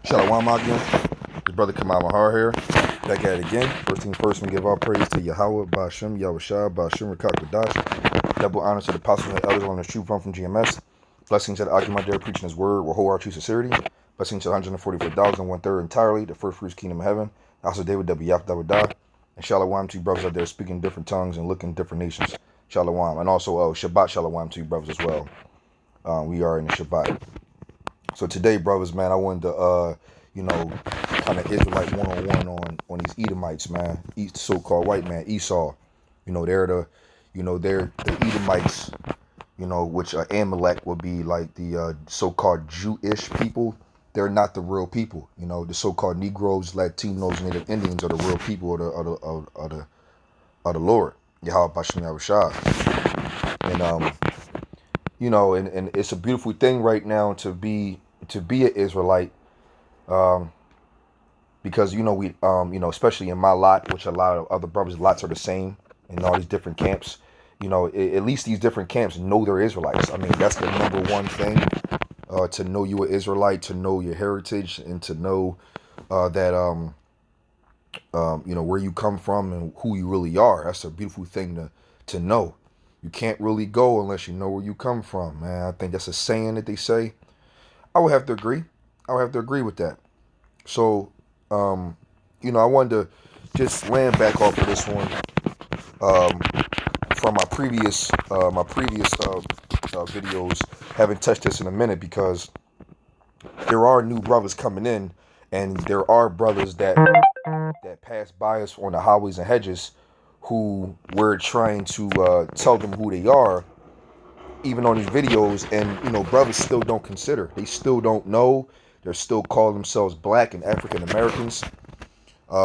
Shalom again. His brother Kamal Mahar here. Back at it again. First thing first, we give all praise to Yahawah, Bahasham, Yahawashi, Bahasham, qadash. Double honor to the apostles and elders on the true from GMS. Blessings to the Akim there preaching his word with whole true sincerity. Blessings to the 144,000, 1/3 entirely, the first fruits kingdom of heaven. Also David W. Yahawah. And Shalom to you brothers out there speaking different tongues and looking different nations. Shalom. And also Shabbat Shalom to you brothers as well. We are in the Shabbat. So today, brothers, man, I wanted to, kind of Israelite one-on-one on these Edomites, man. So-called white man, Esau. They're the Edomites, which Amalek would be like the so-called Jewish people. They're not the real people. The so-called Negroes, Latinos, Native Indians are the real people of the Lord. Yahawah Bahasham Yahawashi. And it's a beautiful thing right now to be an Israelite, because we especially in my lot, which a lot of other brothers' lots are the same in all these different camps. At least these different camps know they're Israelites. I mean, that's the number one thing, to know you an Israelite, to know your heritage, and to know that where you come from and who you really are. That's a beautiful thing to know. You can't really go unless you know where you come from, man. I think that's a saying that they say. I would have to agree. With that. So, I wanted to just land back off of this one, from my previous videos. Haven't touched this in a minute because there are new brothers coming in, and there are brothers that pass by us on the highways and hedges who we're trying to tell them who they are, even on these videos, and brothers still don't consider. They still don't know. They're still calling themselves black and African Americans.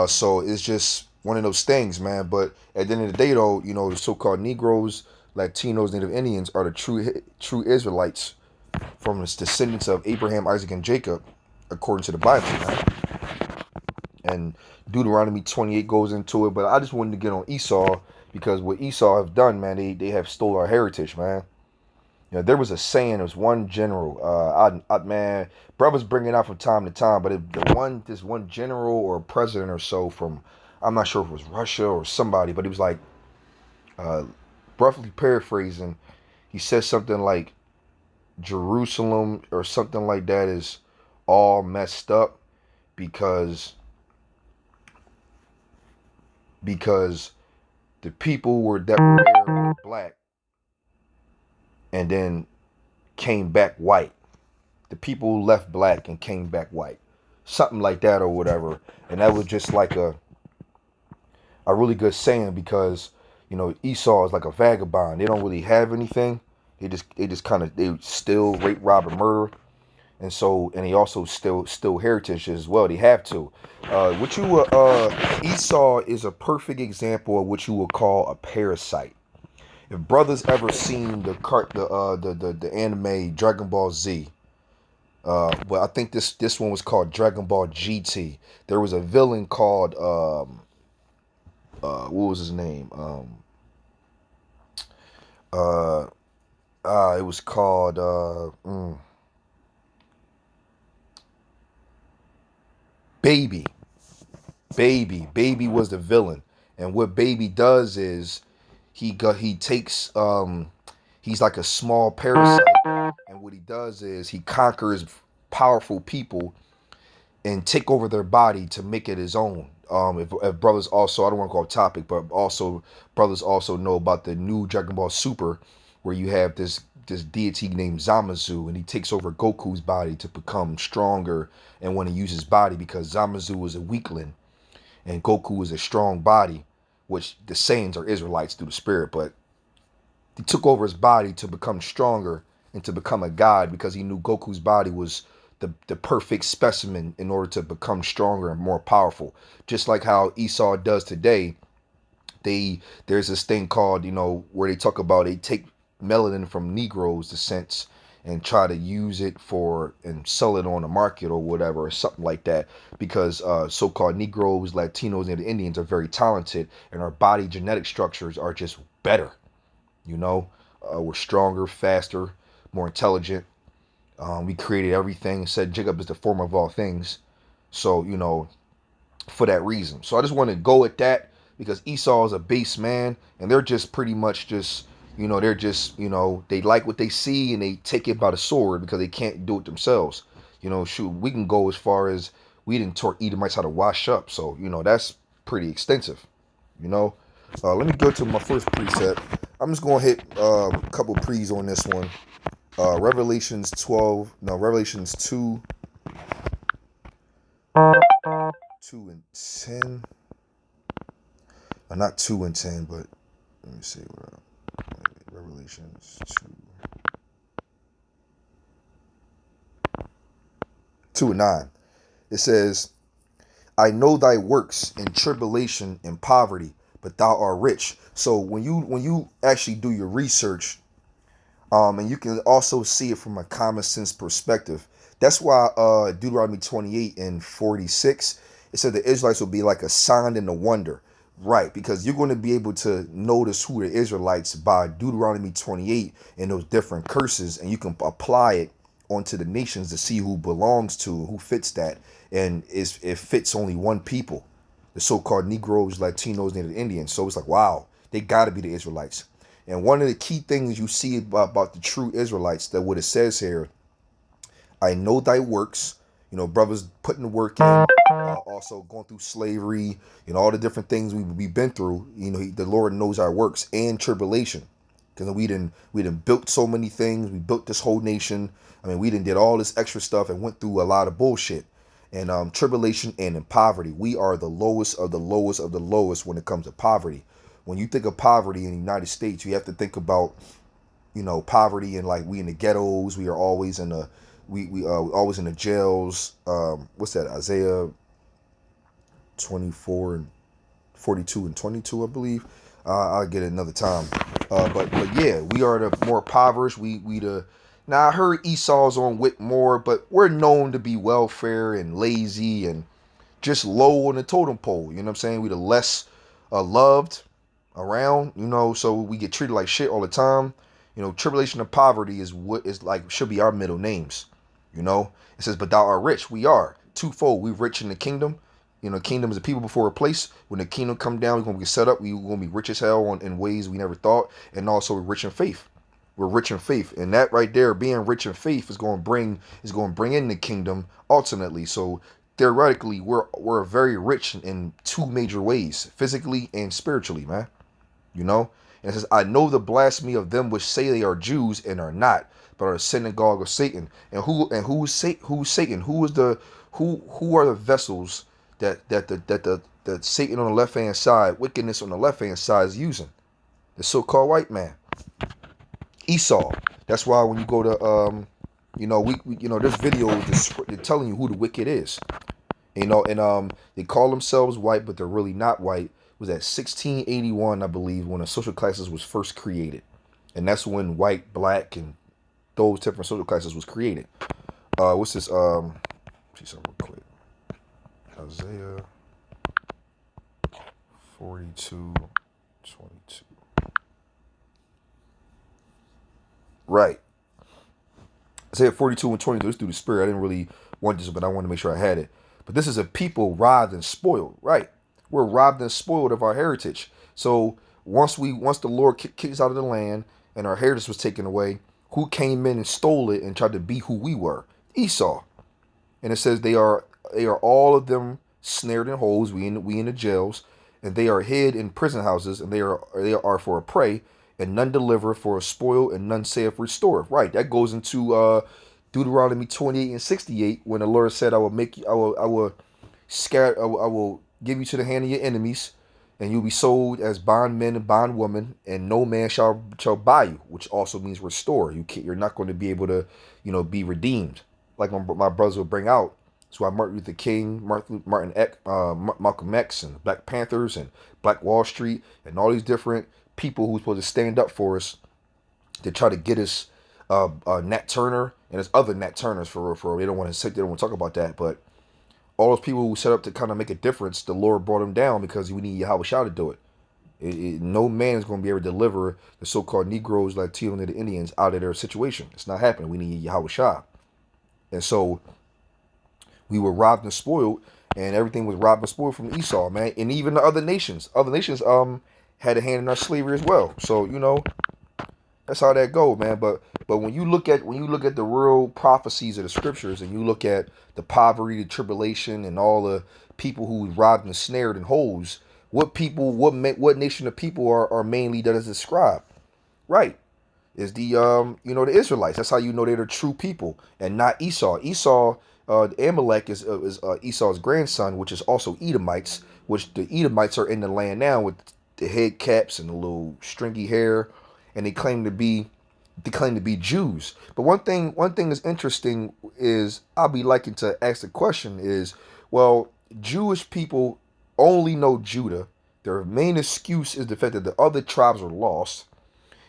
So it's just one of those things, man. But at the end of the day, though, the so-called Negroes, Latinos, Native Indians are the true Israelites from the descendants of Abraham, Isaac, and Jacob, according to the Bible, man. And Deuteronomy 28 goes into it. But I just wanted to get on Esau because what Esau have done, man, they have stole our heritage, man. There was a saying. There was one general. Man, brothers bring it out from time to time, but this one general or president or so from, I'm not sure if it was Russia or somebody, but he was like, roughly paraphrasing, he said something like, Jerusalem or something like that is all messed up because the people that were there were black and then came back white. The people left black and came back white. Something like that or whatever. And that was just like a really good saying because, Esau is like a vagabond. They don't really have anything. They just kind of, they steal, rape, rob, and murder. And they also steal heritage as well. They have to. Esau is a perfect example of what you would call a parasite. If brothers ever seen the anime Dragon Ball Z, I think this one was called Dragon Ball GT. There was a villain called what was his name? It was called Baby. Baby was the villain, and what Baby does is he takes he's like a small parasite, and what he does is he conquers powerful people and take over their body to make it his own. If brothers also, I don't want to go off topic, but also brothers also know about the new Dragon Ball Super, where you have this deity named Zamazu, and he takes over Goku's body to become stronger and want to use his body because Zamazu was a weakling and Goku was a strong body, which the Saiyans are Israelites through the spirit, but he took over his body to become stronger and to become a god because he knew Goku's body was the perfect specimen in order to become stronger and more powerful. Just like how Esau does today, there's this thing called, where they talk about they take melanin from Negroes, descents, and try to use it and sell it on the market or whatever, or something like that, because so-called Negroes, Latinos, and the Indians are very talented, and our body genetic structures are just better. We're stronger, faster, more intelligent. We created everything, said Jacob is the form of all things. So, you know, for that reason. So I just want to go at that because Esau is a base man and they're just pretty much just, you know, they're just, you know, they like what they see and they take it by the sword because they can't do it themselves. You know, shoot, we can go as far as we didn't taught Edomites how to wash up. So, you know, that's pretty extensive, you know. Let me go to my first precept. I'm just going to hit a couple pre's on this one. Revelations 2, 2 and 10. Not 2 and 10, but let me see what Revelations 2 and 9. It says, I know thy works in tribulation and poverty, but thou art rich. So when you actually do your research, and you can also see it from a common sense perspective. That's why Deuteronomy 28 and 46, it said the Israelites will be like a sign and a wonder. Right, because you're going to be able to notice who the Israelites by Deuteronomy 28 and those different curses, and you can apply it onto the nations to see who belongs to, who fits that, and it fits only one people, the so-called Negroes, Latinos, Native Indians. So it's like, wow, they got to be the Israelites. And one of the key things you see about the true Israelites, that what it says here, I know thy works, you know, brothers putting the work in, also going through slavery, you know, all the different things we've been through. You know, the Lord knows our works and tribulation, because we didn't built so many things. We built this whole nation. I mean, we didn't did all this extra stuff and went through a lot of bullshit. And tribulation and in poverty, we are the lowest of the lowest of the lowest when it comes to poverty. When you think of poverty in the United States, you have to think about, you know, poverty and like we in the ghettos. We are always in the we always in the jails. What's that? Isaiah 24 and 42 and 22, I believe. I'll get it another time. But yeah, we are the more impoverished. We the now I heard Esau's on Wick more, but we're known to be welfare and lazy and just low on the totem pole. You know what I'm saying? We the less loved around, you know, so we get treated like shit all the time. You know, tribulation and poverty is what is like should be our middle names. You know, it says, but thou art rich. We are twofold. We rich in the kingdom. You know, kingdom is a people before a place. When the kingdom come down, we're gonna get set up. We're gonna be rich as hell in ways we never thought, and also we're rich in faith. We're rich in faith, and that right there, being rich in faith, is going to bring in the kingdom ultimately. So theoretically, we're very rich in two major ways, physically and spiritually, man. You know, and it says, I know the blasphemy of them which say they are Jews and are not, but are a synagogue of Satan. And who's Satan? Who are the vessels that Satan on the left hand side, wickedness on the left hand side is using? The so-called white man, Esau. That's why when you go to you know, we you know, there's videos they're telling you who the wicked is. You know, and they call themselves white, but they're really not white. It was at 1681, I believe, when the social classes was first created, and that's when white, black, and those different social classes was created. What's this? See something real quick. Isaiah 42:22. Right. Isaiah 42 and 22. Let's do the spirit. I didn't really want this, but I wanted to make sure I had it. But this is a people robbed and spoiled. Right. We're robbed and spoiled of our heritage. So once the Lord kicked us out of the land and our heritage was taken away, who came in and stole it and tried to be who we were? Esau. And it says they are all of them snared in holes. We in the jails, and they are hid in prison houses, and they are for a prey, and none deliver for a spoil, and none saith restore. Right. That goes into Deuteronomy 28 and 68 when the Lord said, I will make you, I will scatter, I will give you to the hand of your enemies, and you'll be sold as bondmen and bondwomen, and no man shall buy you, which also means restore. You're not going to be able to, you know, be redeemed, like my brothers will bring out. That's why Martin Luther King, Malcolm X, and Black Panthers, and Black Wall Street, and all these different people who's supposed to stand up for us to try to get us, Nat Turner, and there's other Nat Turners for real. They don't want to talk about that, but all those people who set up to kind of make a difference, the Lord brought them down because we need Yahawashi to do it. No man is going to be able to deliver the so-called Negroes, Latinos, and the Indians out of their situation. It's not happening. We need Yahawashi. And so We were robbed and spoiled, and everything was robbed and spoiled from Esau, man. And even the other nations, had a hand in our slavery as well. So that's how that go, man. But when you look at the real prophecies of the scriptures, and you look at the poverty, the tribulation, and all the people who robbed and snared in holes, what nation of people are mainly that is described? Right, is the Israelites. That's how you know they're the true people and not Esau. Amalek is Esau's grandson, which is also Edomites, which the Edomites are in the land now with the head caps and the little stringy hair, and they claim to be Jews. But one thing that's interesting is I'll be liking to ask the question is, well, Jewish people only know Judah. Their main excuse is the fact that the other tribes are lost.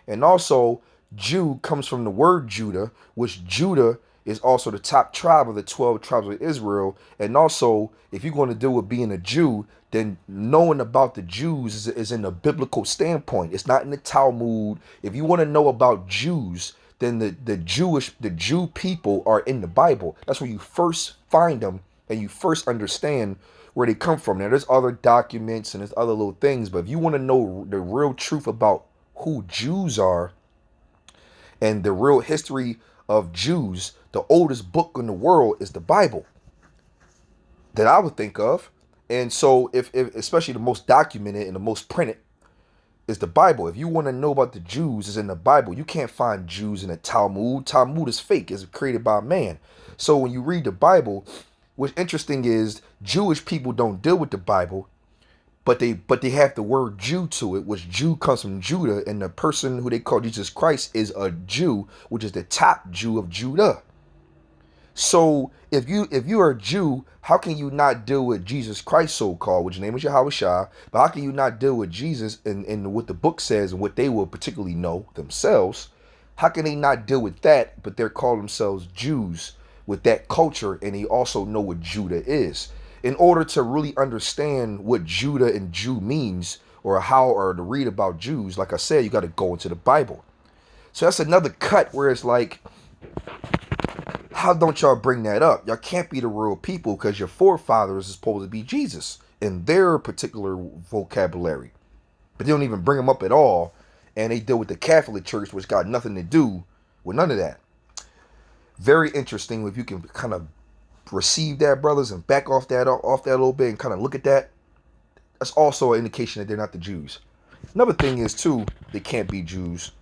And also, Jew comes from the word Judah, which Judah is also the top tribe of the 12 tribes of Israel. And also, if you're going to deal with being a Jew, then knowing about the Jews is in a biblical standpoint. It's not in the Talmud. If you want to know about Jews, then the Jew people are in the Bible. That's where you first find them and you first understand where they come from. Now, there's other documents and there's other little things, but if you want to know the real truth about who Jews are and the real history of Jews, the oldest book in the world is the Bible that I would think of. And so if especially the most documented and the most printed is the Bible. If you want to know about the Jews, is in the Bible. You can't find Jews in the Talmud. Talmud is fake. It's created by man. So when you read the Bible, what's interesting is Jewish people don't deal with the Bible, but they have the word Jew to it, which Jew comes from Judah, and the person who they call Jesus Christ is a Jew, which is the top Jew of Judah. So if you are a Jew, how can you not deal with Jesus Christ, so-called, which name is Yahawashi? But how can you not deal with Jesus and what the book says and what they will particularly know themselves? How can they not deal with that, but they're calling themselves Jews with that culture, and they also know what Judah is? In order to really understand what Judah and Jew means, or to read about Jews, like I said, you got to go into the Bible. So that's another cut where it's like, how don't y'all bring that up? Y'all can't be the real people because your forefathers is supposed to be Jesus in their particular vocabulary. But they don't even bring them up at all. And they deal with the Catholic Church, which got nothing to do with none of that. Very interesting if you can kind of receive that, brothers, and back off that a little bit and kind of look at that. That's also an indication that they're not the Jews. Another thing is, too, they can't be Jews.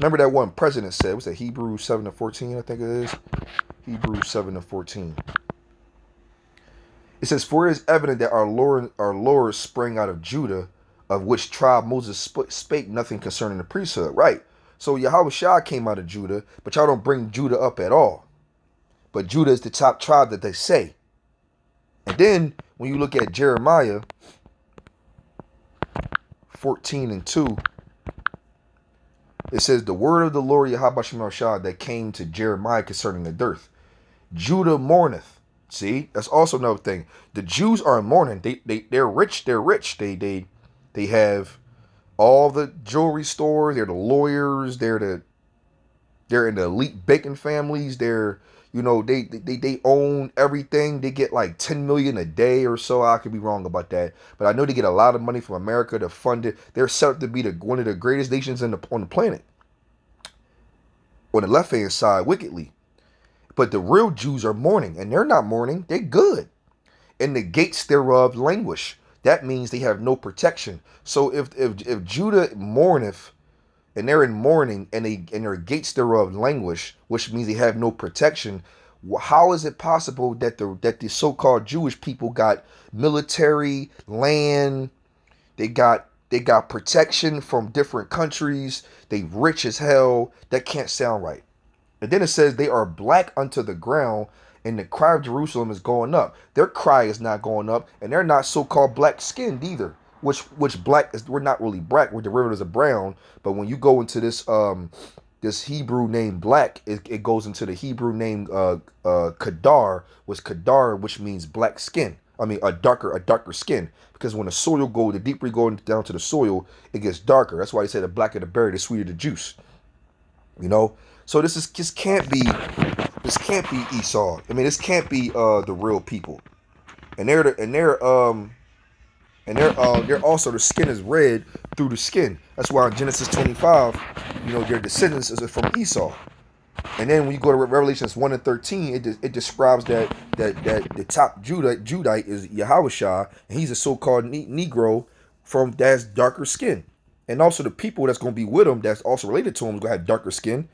Remember that one president said, what's that, Hebrews 7:14, I think it is? Hebrews 7:14. It says, for it is evident that our Lord sprang out of Judah, of which tribe Moses spake nothing concerning the priesthood. Right. So Yahawashi came out of Judah, but y'all don't bring Judah up at all. But Judah is the top tribe that they say. And then when you look at Jeremiah 14:2, it says, the word of the Lord Yahawashi that came to Jeremiah concerning the dearth. Judah mourneth. See, that's also another thing. The Jews are in mourning. They're rich. They're rich. They have all the jewelry stores. They're the lawyers. They're in the elite banking families. They own everything. They get like 10 million a day or so. I could be wrong about that, but I know they get a lot of money from America to fund it. They're set up to be one of the greatest nations on the planet. On the left hand side, wickedly. But the real Jews are mourning, and they're not mourning. They're good. And the gates thereof languish. That means they have no protection. So if Judah mourneth, and they're in mourning, and their gates thereof languish, which means they have no protection, how is it possible that the so-called Jewish people got military, land, they got protection from different countries, they rich as hell? That can't sound right. And then it says they are black unto the ground, and the cry of Jerusalem is going up. Their cry is not going up, and they're not so-called black-skinned either. Which black is, we're not really black, we're derivatives of brown. But when you go into this this Hebrew name black, it goes into the Hebrew name Kadar, which means black skin. I mean a darker skin. Because when the soil the deeper you go down to the soil, it gets darker. That's why they say the blacker the berry, the sweeter the juice. So this can't be this can't be Esau. I mean, this can't be the real people. And they're also, the skin is red through the skin. That's why in Genesis 25, their descendants is from Esau. And then when you go to Revelations 1 and 13, it describes that the top Judite is Yahawashi, and he's a so-called Negro from that's darker skin. And also the people that's going to be with him that's also related to him is going to have darker skin.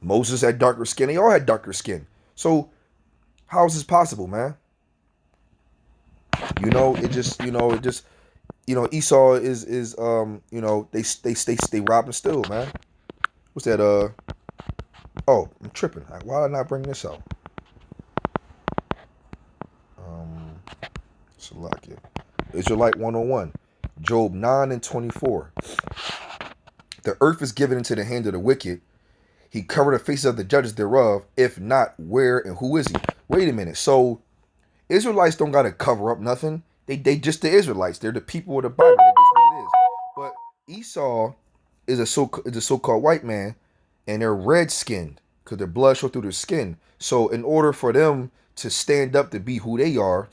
Moses had darker skin. They all had darker skin. So how is this possible, man? Esau is they rob and steal, man. What's that? Oh, I'm tripping. Why did I not bring this out? Salakia. Israelite 101. Job 9 and 24. The earth is given into the hand of the wicked. He covered the faces of the judges thereof. If not, where and who is he? Wait a minute. So Israelites don't gotta cover up nothing. They just the Israelites. They're the people of the Bible. That's what it is. But Esau is a so-called white man, and they're red skinned because their blood shows through their skin. So in order for them to stand up to be who they are,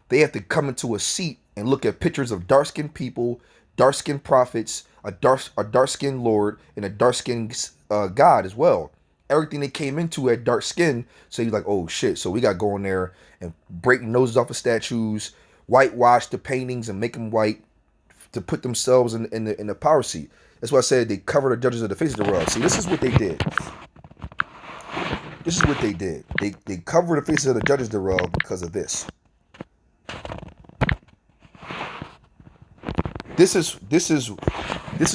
they have to come into a seat and look at pictures of dark skinned people, dark skinned prophets, a dark skinned Lord, and a dark skinned God as well. Everything they came into had dark skin, so he's like, oh shit. So we got to go in there and break noses off of statues, whitewash the paintings and make them white to put themselves in the power seat. That's why I said they cover the judges of the faces thereof. See, this is what they did. This is what they did. They cover the faces of the judges thereof because of this. This is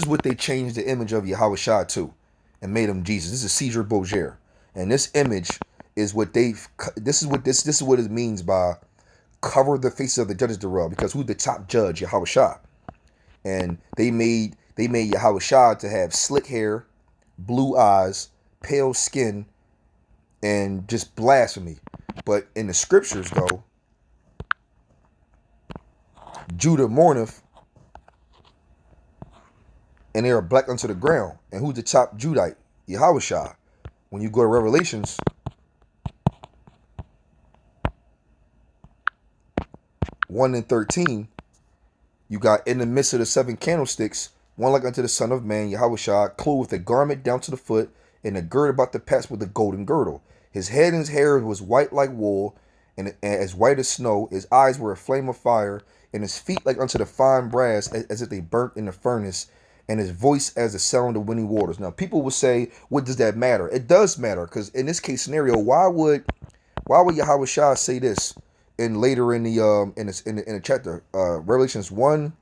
what they changed the image of Yahawashi to, and made him Jesus. This is Caesar Borgia, and this image is what this is what it means by cover the faces of the judges thereof, because who's the top judge? Yahawashi. And they made Yahawashi to have slick hair, blue eyes, pale skin, and just blasphemy. But in the scriptures, though, Judah mourneth, and they are black unto the ground. And who's the top Judite? Yahawashi. When you go to Revelations 1 and 13, you got in the midst of the 7 candlesticks, one like unto the Son of Man, Yahawashi, clothed with a garment down to the foot, and a gird about the paps with a golden girdle. His head and his hair was white like wool, and as white as snow. His eyes were a flame of fire, and his feet like unto the fine brass, as if they burnt in the furnace, and his voice as the sound of windy waters. Now, people will say, what does that matter? It does matter, because in this case scenario, why would Yahawashi say this? And later in the chapter, Revelations 1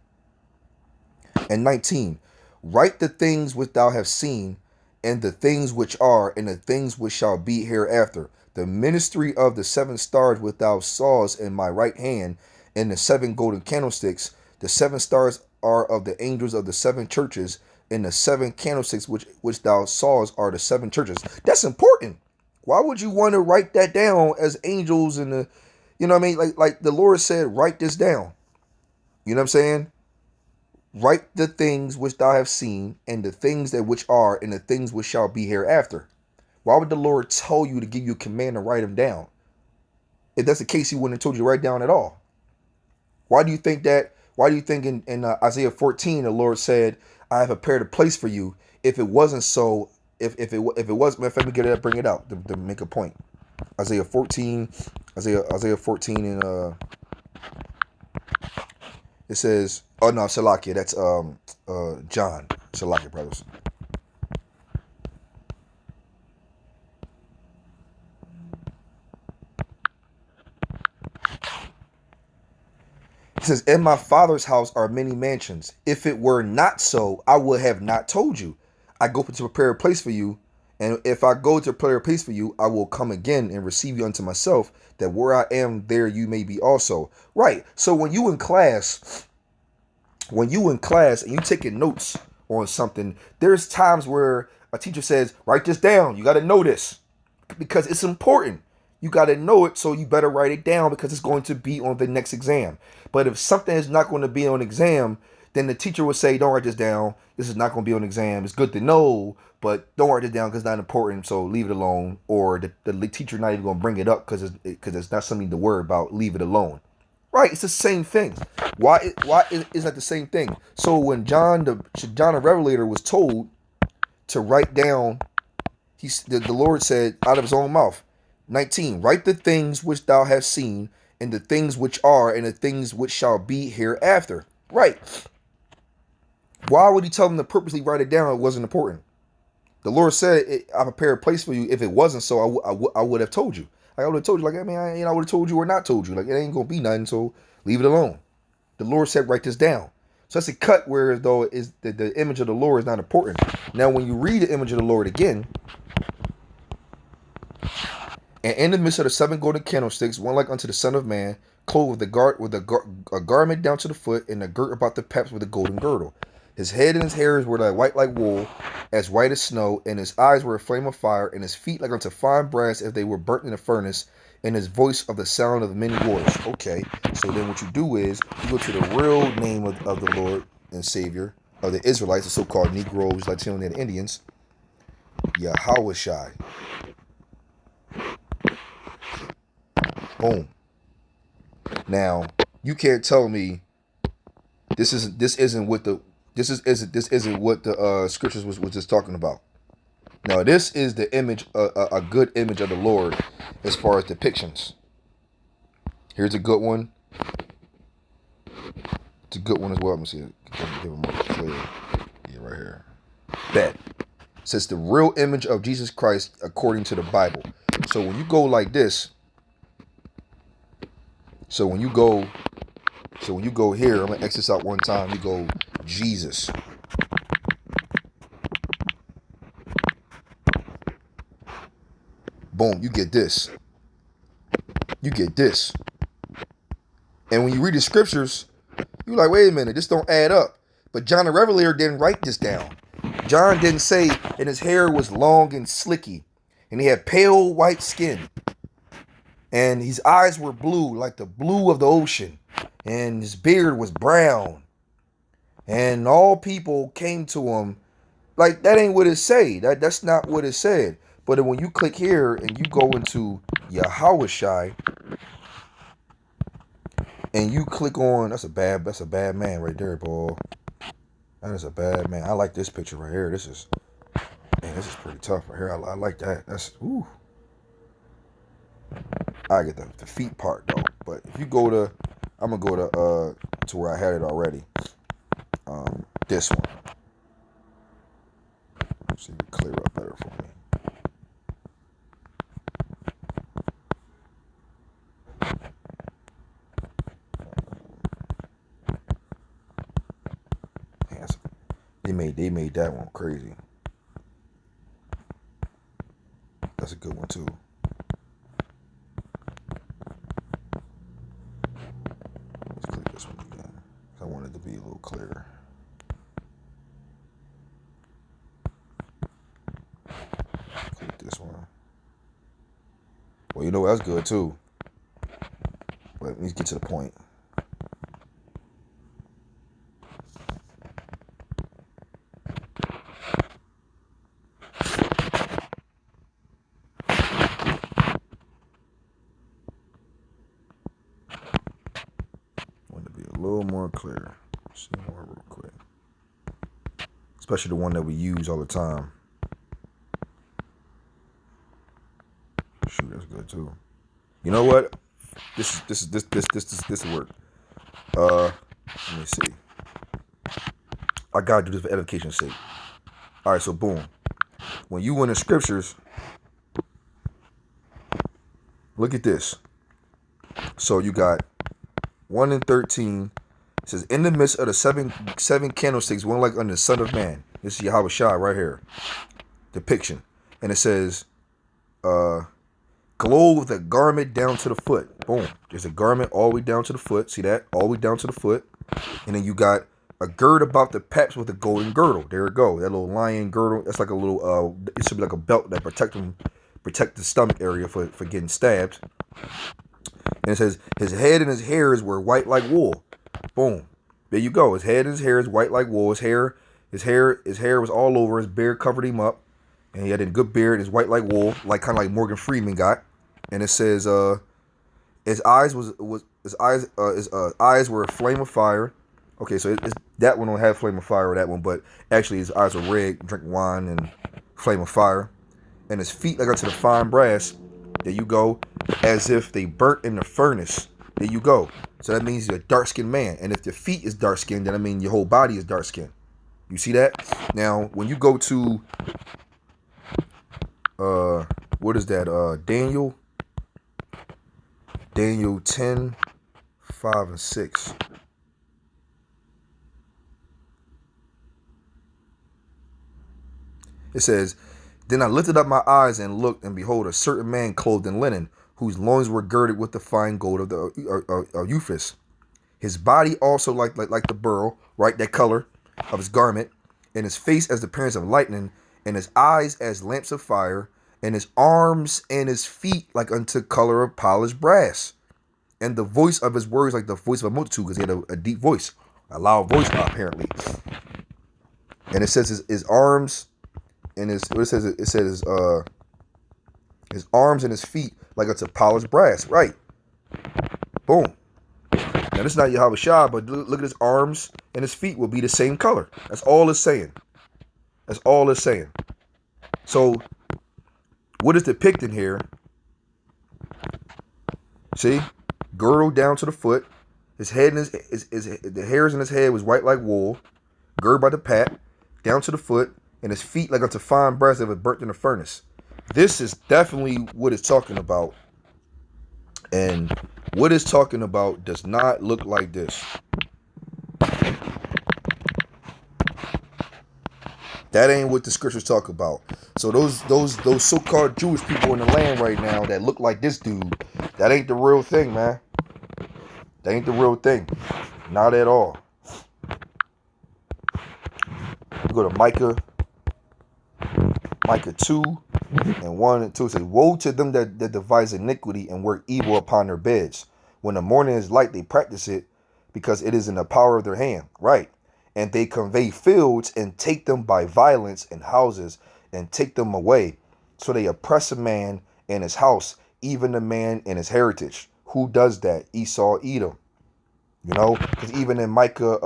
and 19, write the things which thou hast seen, and the things which are, and the things which shall be hereafter. The ministry of the 7 stars which thou sawest in my right hand, and the 7 golden candlesticks. The 7 stars are of the angels of the 7 churches, and the 7 candlesticks which thou sawest are the 7 churches. That's important. Why would you want to write that down as angels and the, you know what I mean? Like the Lord said, write this down. You know what I'm saying? Write the things which thou hast seen, and the things that which are, and the things which shall be hereafter. Why would the Lord tell you to give you a command to write them down? If that's the case, he wouldn't have told you to write down at all. Why do you think that? Why do you think in Isaiah 14 the Lord said, "I have prepared a place for you"? If it wasn't so, if it was, let me get it up, bring it out to make a point. Isaiah 14 and it says, oh no, Salakia, that's John. Salakia, brothers. It says, in my Father's house are many mansions. If it were not so, I would have not told you. I go to prepare a place for you. And if I go to prepare a place for you, I will come again and receive you unto myself, that where I am, there you may be also. Right. So when you in class and you taking notes on something, there's times where a teacher says, write this down. You got to know this because it's important. You got to know it, so you better write it down because it's going to be on the next exam. But if something is not going to be on exam, then the teacher would say, don't write this down. This is not going to be on exam. It's good to know, but don't write it down because it's not important, so leave it alone. Or the teacher not even going to bring it up because it's not something to worry about. Leave it alone. Right? It's the same thing. Why is that the same thing? So when John the Revelator was told to write down, the Lord said out of his own mouth, 19, write the things which thou hast seen, and the things which are, and the things which shall be hereafter. Right. Why would he tell them to purposely write it down? It wasn't important. The Lord said, I prepared a place for you. If it wasn't so, I would have told you. Like, I would have told you, like, I mean, I would have told you or not told you. Like, it ain't going to be nothing, so leave it alone. The Lord said, write this down. So that's a cut where, though, is the image of the Lord is not important. Now, when you read the image of the Lord again, and in the midst of the 7 golden candlesticks, one like unto the Son of Man, clothed with a garment down to the foot, and a girt about the paps with a golden girdle. His head and his hairs were like white like wool, as white as snow, and his eyes were a flame of fire, and his feet like unto fine brass, if they were burnt in a furnace, and his voice of the sound of many waters. Okay, so then what you do is, you go to the real name of the Lord and Savior of the Israelites, the so-called Negroes, Latino and Indians, Yahawashi. Boom. Now, you can't tell me this isn't what the scriptures was just talking about. Now, this is the image, a good image of the Lord as far as depictions. Here's a good one. It's a good one as well. Let me see it. Give it more clear. Yeah, right here. Bet. It says the real image of Jesus Christ according to the Bible. So when you go like this, so when you go here, I'm gonna X this out one time. You go Jesus. Boom, you get this. You get this. And when you read the scriptures, you're like, wait a minute, this don't add up. But John the Revelator didn't write this down. John didn't say, and his hair was long and slicky, and he had pale white skin, and his eyes were blue, like the blue of the ocean, and his beard was brown, and all people came to him. Like, that ain't what it say. That's not what it said. But when you click here and you go into Yahawashi and you click on, that's a bad man right there, boy. That is a bad man. I like this picture right here. This is pretty tough right here. I like that. That's ooh. I get the feet part though. But if you go to, I'm gonna go to where I had it already. This one. See if it clear up better for me. They made that one crazy. That's a good one too. Let's click this one again. I want it to be a little clearer. Click this one. Well, you know that's good too. But let me get to the point. A little more clear. See more real quick. Especially the one that we use all the time. Shoot, that's good too. You know what? This will work. Let me see. I gotta do this for edification's sake. All right, so boom. When you in the scriptures, look at this. So you got 1 and 13. It says, in the midst of the seven candlesticks, one like unto the Son of Man. This is Yahawashi right here. Depiction. And it says, clothed with a garment down to the foot. Boom. There's a garment all the way down to the foot. See that? All the way down to the foot. And then you got a gird about the paps with a golden girdle. There it go. That little lion girdle. That's like a little, it should be like a belt that protect the stomach area for getting stabbed. And it says, his head and his hairs were white like wool. Boom. There you go. His head and his hair is white like wool. His hair was all over. His beard covered him up, and he had a good beard. It's white like wool, like kind of like Morgan Freeman got. And it says, his eyes eyes were a flame of fire. Okay, so that one don't have flame of fire or that one, but actually his eyes were red, drink wine and flame of fire, and his feet like unto the fine brass. There you go, as if they burnt in the furnace. There you go. So that means you're a dark skinned man, and if your feet is dark skinned, then I mean your whole body is dark skinned. You see that? Now when you go to what is that? Daniel 10, 5 and 6. It says, then I lifted up my eyes and looked, and behold, a certain man clothed in linen, whose loins were girded with the fine gold of the Euphrates. His body also like the beryl, right, that color of his garment, and his face as the appearance of lightning, and his eyes as lamps of fire, and his arms and his feet like unto color of polished brass. And the voice of his words like the voice of a multitude, because he had a deep voice, a loud voice apparently. And it says his arms and his arms and his feet like unto polished brass. Right. Boom. Now this is not Yahawashi, but look at his arms and his feet will be the same color. That's all it's saying. That's all it's saying. So what is depicted here? See, girdle down to the foot. His head and the hairs in his head was white like wool, girded by the pat, down to the foot, and his feet like unto fine brass that was burnt in the furnace. This is definitely what it's talking about. And what it's talking about does not look like this. That ain't what the scriptures talk about. So those so-called Jewish people in the land right now that look like this dude, that ain't the real thing, man. That ain't the real thing. Not at all. You go to Micah 2 and 1 and 2. It says, woe to them that devise iniquity and work evil upon their beds. When the morning is light, they practice it, because it is in the power of their hand. Right. And they convey fields and take them by violence, and houses and take them away. So they oppress a man and his house, even the man and his heritage. Who does that? Esau, Edom. You know, because even in Micah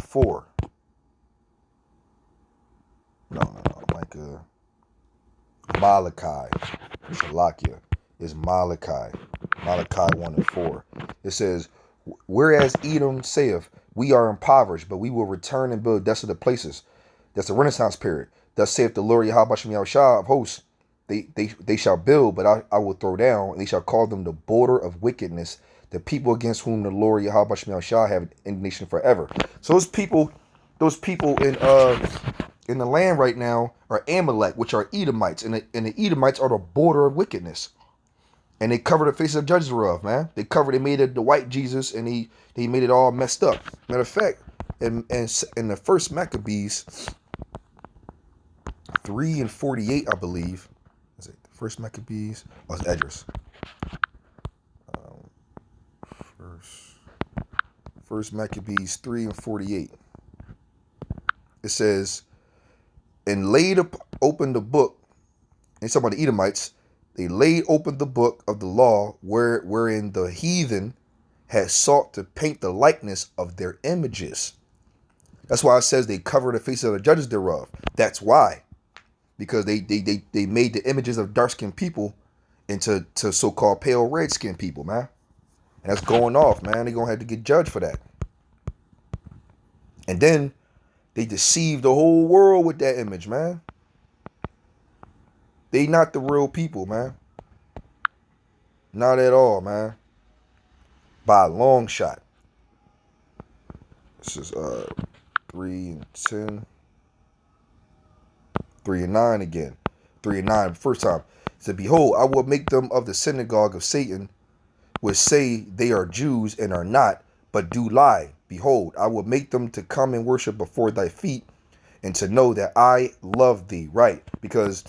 4. No. Micah. Malachi. Salakia is Malachi. Malachi 1 and 4. It says, whereas Edom saith, we are impoverished, but we will return and build desolate places. That's the Renaissance period. Thus saith the Lord Yahawah of hosts. They shall build, but I will throw down, and they shall call them the border of wickedness, the people against whom the Lord Yahawah have indignation forever. So those people in the land right now are Amalek, which are Edomites, and the Edomites are the border of wickedness. And they cover the faces of judges thereof, man. They made it the white Jesus, and he made it all messed up. Matter of fact, in the first Maccabees 3 and 48, I believe. Is it the first Maccabees? Oh, it's Esdras. First Maccabees 3 and 48. It says, and laid open the book, and it's talking about the Edomites, they laid open the book of the law wherein the heathen had sought to paint the likeness of their images. That's why it says they cover the faces of the judges thereof. That's why. Because they made the images of dark-skinned people into so-called pale red-skinned people, man. And that's going off, man. They're going to have to get judged for that. And then they deceived the whole world with that image, man. They not the real people, man. Not at all, man. By a long shot. This is 3 and 10. 3 and 9 again. 3 and 9 first time. It said, behold, I will make them of the synagogue of Satan, which say they are Jews and are not, but do lie. Behold, I will make them to come and worship before thy feet, and to know that I love thee. Right? Because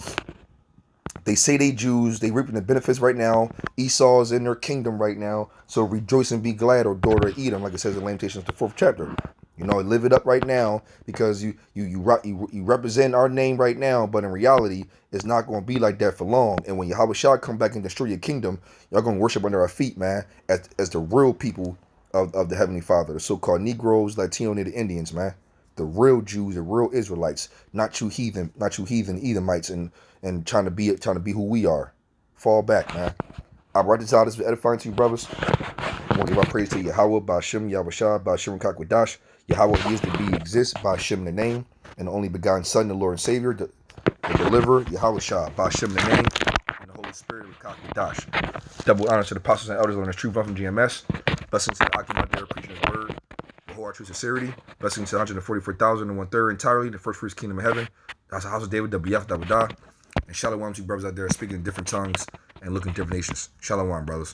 They say they Jews, they reaping the benefits right now. Esau is in their kingdom right now. So rejoice and be glad, O daughter of Edom, like it says in Lamentations, the 4th chapter. You know, live it up right now, because you represent our name right now, but in reality, it's not going to be like that for long. And when Yahawashi come back and destroy your kingdom, y'all going to worship under our feet, man, as the real people of the Heavenly Father, the so-called Negroes, Latino, Native Indians, man. The real Jews, the real Israelites, not you heathen Edomites, and trying to be who we are. Fall back, man. I brought this out as edifying to you, brothers. I want to give my praise to Yahawah, Bahasham, Yahawashi, Bahasham, qadash. Yahawah, he is to be, exists, Bahasham, the name, and the only begotten Son, the Lord and Savior, the deliverer, Yahawashi, Bahasham, the name, and the Holy Spirit of qadash. Double honor to the apostles and elders on this true from GMS. Blessings to the Akim out there preaching his word. The whole true sincerity. Blessings to 144,000 and 1/3 entirely, the first fruits kingdom of heaven. That's the house of David, WF, Davidah. And shalom to you brothers out there speaking in different tongues and looking at different nations. Shalom, brothers.